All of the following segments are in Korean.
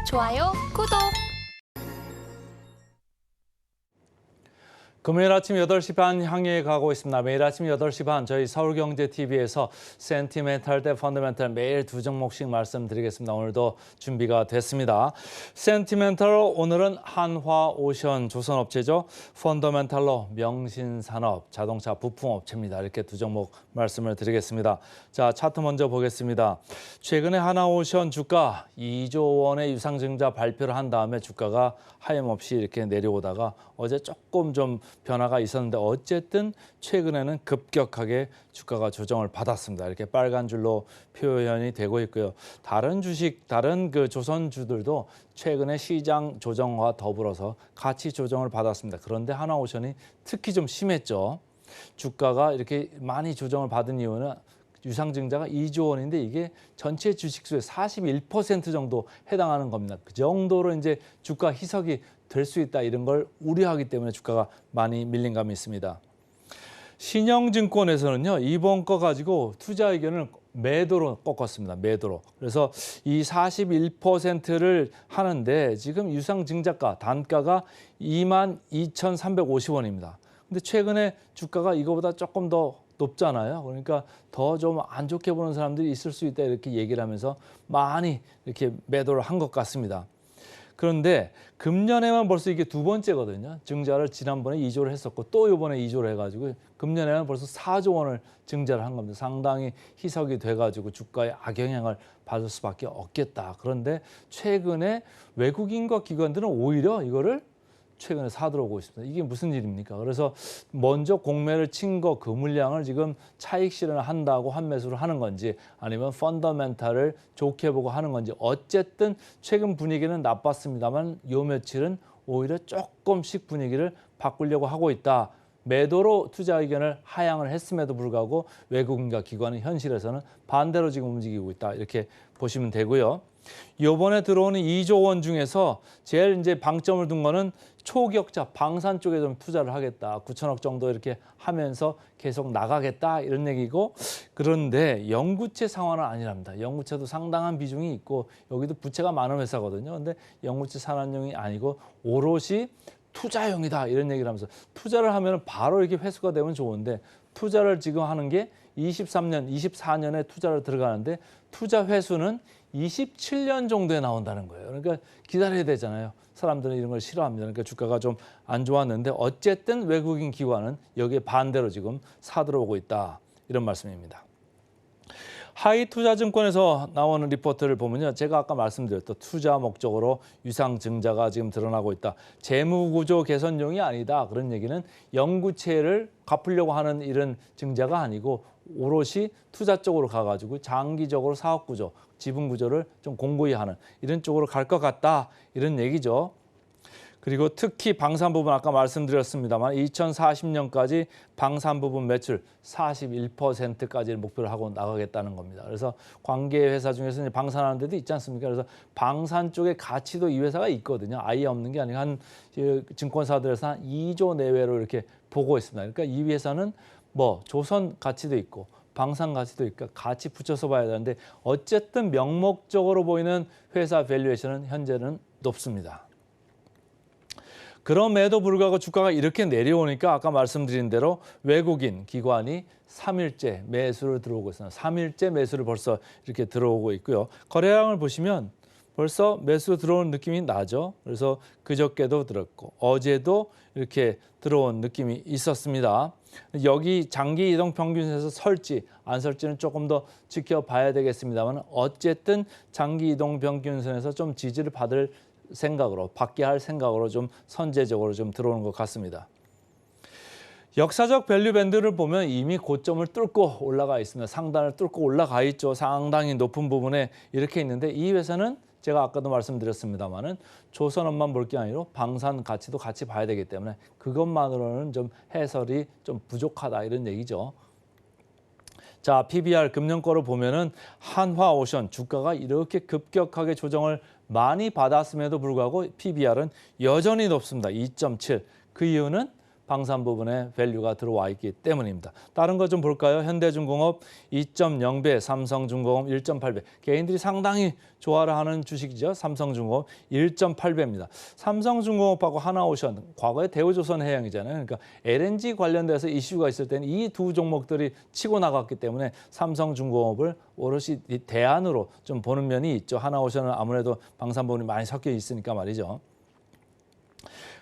좋아요, 구독. 금요일 아침 8시 반 향해 가고 있습니다. 매일 아침 8시 반 저희 서울경제TV에서 센티멘탈 대 펀더멘탈 매일 두 종목씩 말씀드리겠습니다. 오늘도 준비가 됐습니다. 센티멘탈로 오늘은 한화오션 조선업체죠. 펀더멘탈로 명신산업 자동차 부품업체입니다. 이렇게 두 종목 말씀을 드리겠습니다. 자, 차트 먼저 보겠습니다. 최근에 한화오션 주가 2조 원의 유상증자 발표를 한 다음에 주가가 하염없이 이렇게 내려오다가 어제 조금 좀 변화가 있었는데 어쨌든 최근에는 급격하게 주가가 조정을 받았습니다. 이렇게 빨간 줄로 표현이 되고 있고요. 다른 주식, 다른 조선주들도 최근에 시장 조정과 더불어서 같이 조정을 받았습니다. 그런데 한화오션이 특히 좀 심했죠. 주가가 이렇게 많이 조정을 받은 이유는 유상증자가 2조 원인데 이게 전체 주식수의 41% 정도 해당하는 겁니다. 그 정도로 이제 주가 희석이 될 수 있다 이런 걸 우려하기 때문에 주가가 많이 밀린 감이 있습니다. 신영증권에서는요 이번 거 가지고 투자 의견을 매도로 꺾었습니다. 매도로. 그래서 이 41%를 하는데 지금 유상증자가 단가가 22,350원입니다. 근데 최근에 주가가 이거보다 조금 더 높잖아요. 그러니까 더 좀 안 좋게 보는 사람들이 있을 수 있다 이렇게 얘기를 하면서 많이 이렇게 매도를 한 것 같습니다. 그런데 금년에만 벌써 이게 두 번째거든요. 증자를 지난번에 2조를 했었고 또 이번에 2조를 해가지고 금년에만 벌써 4조 원을 증자를 한 겁니다. 상당히 희석이 돼가지고 주가에 악영향을 받을 수밖에 없겠다. 그런데 최근에 외국인과 기관들은 오히려 이거를 최근에 사들어오고 있습니다. 이게 무슨 일입니까? 그래서 먼저 공매를 친 거 그 물량을 지금 차익 실현을 한다고 환매수를 하는 건지 아니면 펀더멘탈을 좋게 보고 하는 건지 어쨌든 최근 분위기는 나빴습니다만 요 며칠은 오히려 조금씩 분위기를 바꾸려고 하고 있다. 매도로 투자 의견을 하향을 했음에도 불구하고 외국인과 기관은 현실에서는 반대로 지금 움직이고 있다. 이렇게 보시면 되고요. 이번에 들어오는 2조 원 중에서 제일 이제 방점을 둔 거는 초기역자 방산 쪽에 좀 투자를 하겠다. 9천억 정도 이렇게 하면서 계속 나가겠다 이런 얘기고 그런데 영구채 상황은 아니랍니다. 영구채도 상당한 비중이 있고 여기도 부채가 많은 회사거든요. 근데 영구채 산환용이 아니고 오롯이 투자용이다 이런 얘기를 하면서 투자를 하면 바로 이렇게 회수가 되면 좋은데 투자를 지금 하는 게 23년, 24년에 투자를 들어가는데 투자 회수는 27년 정도에 나온다는 거예요. 그러니까 기다려야 되잖아요. 사람들은 이런 걸 싫어합니다. 그러니까 주가가 좀 안 좋았는데 어쨌든 외국인 기관은 여기에 반대로 지금 사들어오고 있다. 이런 말씀입니다. 하이투자증권에서 나오는 리포트를 보면요. 제가 아까 말씀드렸던 투자 목적으로 유상증자가 지금 드러나고 있다. 재무구조 개선용이 아니다. 그런 얘기는 영구채를 갚으려고 하는 이런 증자가 아니고 오롯이 투자 쪽으로 가가지고 장기적으로 사업구조, 지분구조를 좀 공고히 하는 이런 쪽으로 갈 것 같다. 이런 얘기죠. 그리고 특히 방산 부분 아까 말씀드렸습니다만 2040년까지 방산 부분 매출 41%까지를 목표를 하고 나가겠다는 겁니다. 그래서 관계 회사 중에서 이제 방산하는 데도 있지 않습니까? 그래서 방산 쪽의 가치도 이 회사가 있거든요. 아예 없는 게 아니고 한 증권사들에서 한 2조 내외로 이렇게 보고 있습니다. 그러니까 이 회사는 뭐 조선 가치도 있고 방산 가치도 있고 같이 붙여서 봐야 되는데 어쨌든 명목적으로 보이는 회사 밸류에이션은 현재는 높습니다. 그럼에도 불구하고 주가가 이렇게 내려오니까 아까 말씀드린 대로 외국인 기관이 3일째 매수를 들어오고 있습니다. 3일째 매수를 벌써 이렇게 들어오고 있고요. 거래량을 보시면 벌써 매수 들어오는 느낌이 나죠. 그래서 그저께도 들었고 어제도 이렇게 들어온 느낌이 있었습니다. 여기 장기 이동 평균선에서 설지 안 설지는 조금 더 지켜봐야 되겠습니다만 어쨌든 장기 이동 평균선에서 좀 지지를 받을 생각으로 받게 할 생각으로 좀 선제적으로 좀 들어오는 것 같습니다. 역사적 밸류 밴드를 보면 이미 고점을 뚫고 올라가 있습니다. 상단을 뚫고 올라가 있죠. 상당히 높은 부분에 이렇게 있는데 이 회사는 제가 아까도 말씀드렸습니다만은 조선업만 볼 게 아니라 방산 가치도 같이 봐야 되기 때문에 그것만으로는 좀 해설이 좀 부족하다 이런 얘기죠. 자, PBR 금년 거로 보면은 한화오션 주가가 이렇게 급격하게 조정을 많이 받았음에도 불구하고 PBR은 여전히 높습니다. 2.7. 그 이유는 방산 부분에 밸류가 들어와 있기 때문입니다. 다른 거 좀 볼까요? 현대중공업 2.0배, 삼성중공업 1.8배. 개인들이 상당히 좋아를 하는 주식이죠. 삼성중공업 1.8배입니다. 삼성중공업하고 하나오션, 과거에 대우조선해양이잖아요. 그러니까 LNG 관련돼서 이슈가 있을 때는 이 두 종목들이 치고 나갔기 때문에 삼성중공업을 오롯이 대안으로 좀 보는 면이 있죠. 하나오션은 아무래도 방산 부분이 많이 섞여 있으니까 말이죠.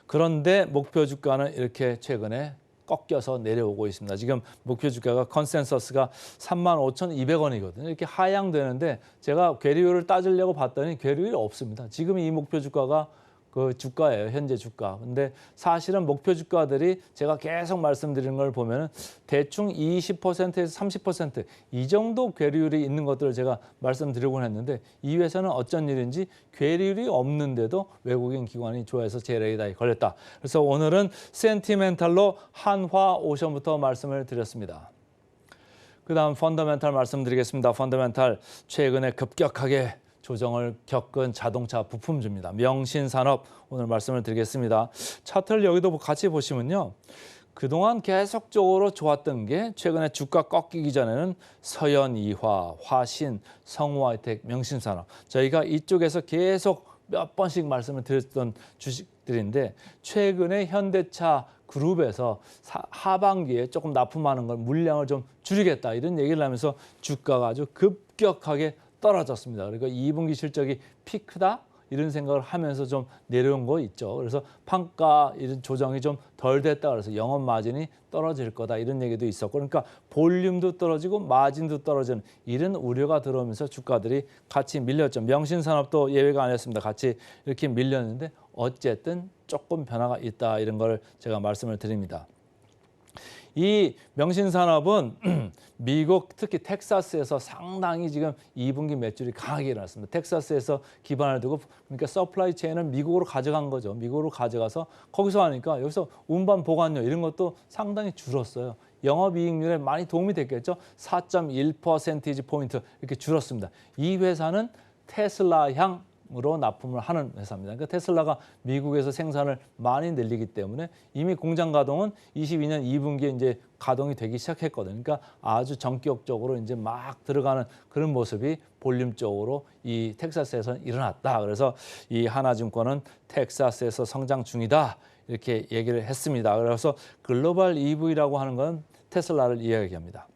그런데 목표 주가는 이렇게 최근에 꺾여서 내려오고 있습니다. 지금 목표 주가가 컨센서스가 35,200원이거든요. 이렇게 하향되는데 제가 괴리율을 따지려고 봤더니 괴리율이 없습니다. 지금 이 목표 주가가 그 주가예요. 현재 주가. 근데 사실은 목표 주가들이 제가 계속 말씀드리는 걸 보면은 대충 20%에서 30% 정도 괴리율이 있는 것들을 제가 말씀드리곤 했는데 이 회사는 어쩐 일인지 괴리율이 없는데도 외국인 기관이 좋아해서 제 레이더에 걸렸다. 그래서 오늘은 센티멘탈로 한화오션부터 말씀을 드렸습니다. 그다음 펀더멘탈 말씀드리겠습니다. 펀더멘탈 최근에 급격하게 조정을 겪은 자동차 부품주입니다. 명신산업 오늘 말씀을 드리겠습니다. 차트를 여기도 같이 보시면요. 그동안 계속적으로 좋았던 게 최근에 주가 꺾이기 전에는 서현이화, 화신, 성우하이텍, 명신산업. 저희가 이쪽에서 계속 몇 번씩 말씀을 드렸던 주식들인데 최근에 현대차 그룹에서 하반기에 조금 납품하는 걸 물량을 좀 줄이겠다 이런 얘기를 하면서 주가가 아주 급격하게 떨어졌습니다. 그러니까 2분기 실적이 피크다 이런 생각을 하면서 좀 내려온 거 있죠. 그래서 판가 이런 조정이 좀 덜 됐다 그래서 영업 마진이 떨어질 거다 이런 얘기도 있었고 그러니까 볼륨도 떨어지고 마진도 떨어지는 이런 우려가 들어오면서 주가들이 같이 밀렸죠. 명신산업도 예외가 아니었습니다. 같이 이렇게 밀렸는데 어쨌든 조금 변화가 있다 이런 걸 제가 말씀을 드립니다. 이 명신산업은 미국 특히 텍사스에서 상당히 지금 2분기 매출이 강하게 일어났습니다. 텍사스에서 기반을 두고 그러니까 서플라이 체인을 미국으로 가져간 거죠. 미국으로 가져가서 거기서 하니까 여기서 운반 보관료 이런 것도 상당히 줄었어요. 영업이익률에 많이 도움이 됐겠죠. 4.1%포인트 이렇게 줄었습니다. 이 회사는 테슬라향 으로 납품을 하는 회사입니다. 그러니까 테슬라가 미국에서 생산을 많이 늘리기 때문에 이미 공장 가동은 22년 2분기에 이제 가동이 되기 시작했거든요. 그러니까 아주 전격적으로 이제 막 들어가는 그런 모습이 볼륨적으로 이 텍사스에서는 일어났다. 그래서 이 하나증권은 텍사스에서 성장 중이다. 이렇게 얘기를 했습니다. 그래서 글로벌 EV라고 하는 건 테슬라를 이야기합니다.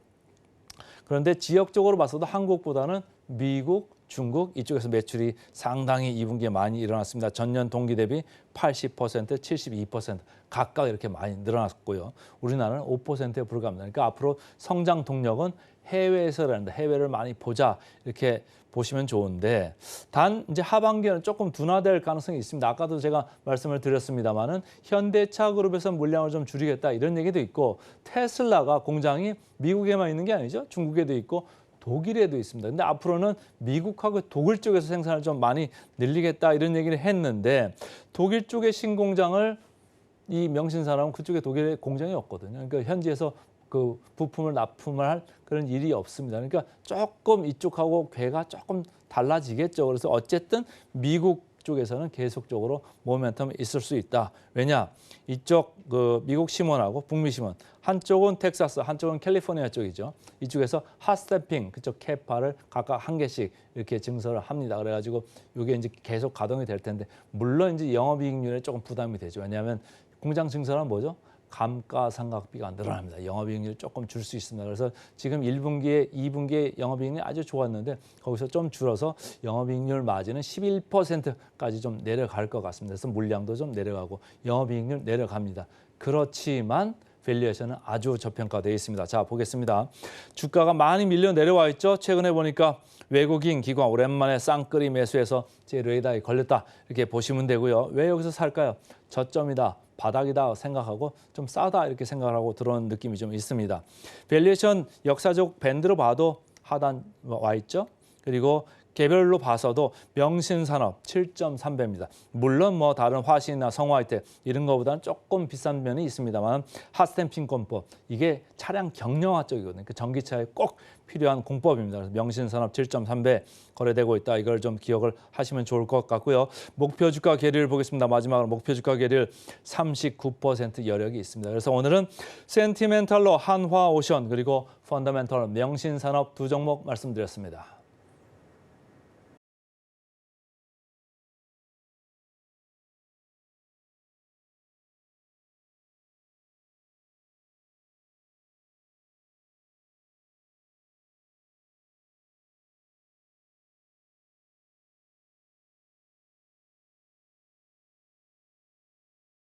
그런데 지역적으로 봤어도 한국보다는 미국, 중국 이쪽에서 매출이 상당히 2분기에 많이 일어났습니다. 전년 동기 대비 80%, 72% 각각 이렇게 많이 늘어났고요. 우리나라는 5%에 불과합니다. 그러니까 앞으로 성장 동력은 해외에서라는데 해외를 많이 보자 이렇게 보시면 좋은데 단 이제 하반기에는 조금 둔화될 가능성이 있습니다. 아까도 제가 말씀을 드렸습니다마는 현대차 그룹에서 물량을 좀 줄이겠다 이런 얘기도 있고 테슬라가 공장이 미국에만 있는 게 아니죠. 중국에도 있고 독일에도 있습니다. 근데 앞으로는 미국하고 독일 쪽에서 생산을 좀 많이 늘리겠다 이런 얘기를 했는데 독일 쪽의 신공장을 이 명신산업은 그쪽에 독일에 공장이 없거든요. 그러니까 현지에서 그 부품을 납품을 할 그런 일이 없습니다. 그러니까 조금 이쪽하고 궤가 조금 달라지겠죠. 그래서 어쨌든 미국 쪽에서는 계속적으로 모멘텀이 있을 수 있다. 왜냐? 이쪽 그 미국 시몬하고 북미 시몬 한쪽은 텍사스, 한쪽은 캘리포니아 쪽이죠. 이쪽에서 핫스태핑 그쪽 캐파를 각각 한 개씩 이렇게 증설을 합니다. 그래가지고 이게 이제 계속 가동이 될 텐데 물론 이제 영업이익률에 조금 부담이 되죠. 왜냐하면 공장 증설은 뭐죠? 감가상각비가 늘어납니다. 영업이익률 조금 줄 수 있습니다. 그래서 지금 1분기에 2분기에 영업이익률이 아주 좋았는데 거기서 좀 줄어서 영업이익률 마진은 11%까지 좀 내려갈 것 같습니다. 그래서 물량도 좀 내려가고 영업이익률 내려갑니다. 그렇지만 밸류에이션은 아주 저평가되어 있습니다. 자, 보겠습니다. 주가가 많이 밀려 내려와 있죠. 최근에 보니까 외국인 기관 오랜만에 쌍끌이 매수해서 제 레이더에 걸렸다. 이렇게 보시면 되고요. 왜 여기서 살까요? 저점이다. 바닥이다 생각하고 좀 싸다 이렇게 생각하고 들어온 느낌이 좀 있습니다. 밸류에이션 역사적 밴드로 봐도 하단 와 있죠. 그리고 개별로 봐서도 명신산업 7.3배입니다. 물론 뭐 다른 화신이나 성화이텍 이런 거보다는 조금 비싼 면이 있습니다만 핫스탬핑 공법 이게 차량 경량화 쪽이거든요. 그 전기차에 꼭 필요한 공법입니다. 그래서 명신산업 7.3배 거래되고 있다. 이걸 좀 기억을 하시면 좋을 것 같고요. 목표 주가 계리를 보겠습니다. 마지막으로 목표 주가 계리를 39% 여력이 있습니다. 그래서 오늘은 센티멘탈로 한화오션 그리고 펀더멘털 명신산업 두 종목 말씀드렸습니다.